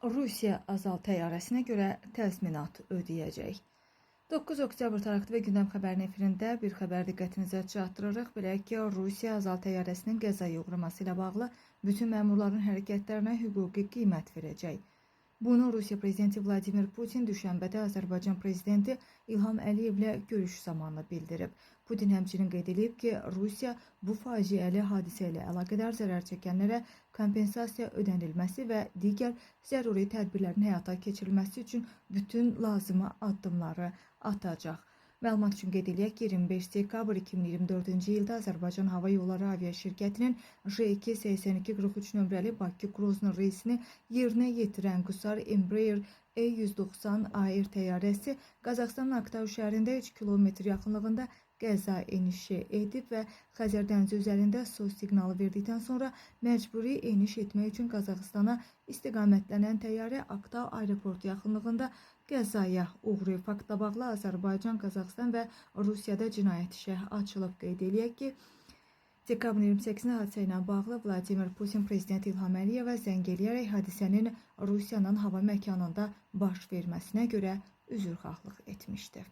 Rusiya Azal təyyarəsinə görə təzminat ödəyəcək. 9 oktyabr tarixli və gündəm xəbərin efirində bir xəbər diqqətinizə çatdırırıq. Belə ki, Rusiya Azal təyyarəsinin Qəzzaya uğraması ilə bağlı bütün məmurların hərəkətlərinə hüquqi qiymət verəcək. Bunu Rusiya prezidenti Vladimir Putin düşənbədə Azərbaycan prezidenti İlham Əliyevlə görüş zamanı bildirib. Putin həmçinin qeyd edib ki, Rusiya bu faciəli hadisə ilə əlaqədar zərər çəkənlərə kompensasiya ödənilməsi və digər zəruri tədbirlərin həyata keçirilməsi üçün bütün lazımi addımları atacaq. Məlumat üçün qeyd edək ki, 25 dekabr 2024-cü ildə Azərbaycan Hava Yolları Aviaşirkətinin J28243 nömrəli Bakı-Grozny reysini yerinə yetirən Qusar Embraer E190 Air təyyarəsi Qazaxıstanın Aktau şəhərində 3 kilometr yaxınlığında qəza enişi edib və Xəzər dənizi üzərində sos siqnalı verdikdən sonra məcburi eniş etmək üçün Qazaxıstana istiqamətlənən təyyarə Aktau aeroportu yaxınlığında qəzaya uğrayıb. Faktla bağlı Azərbaycan, Qazaxıstan və Rusiyada cinayət işi açılıb. Qeyd edək ki, dekabrın 28-də hadisə ilə bağlı Vladimir Putin prezident İlham Əliyevə zəng eləyərək hadisənin Rusiyanın hava məkanında baş verməsinə görə üzrxahlıq etmişdi.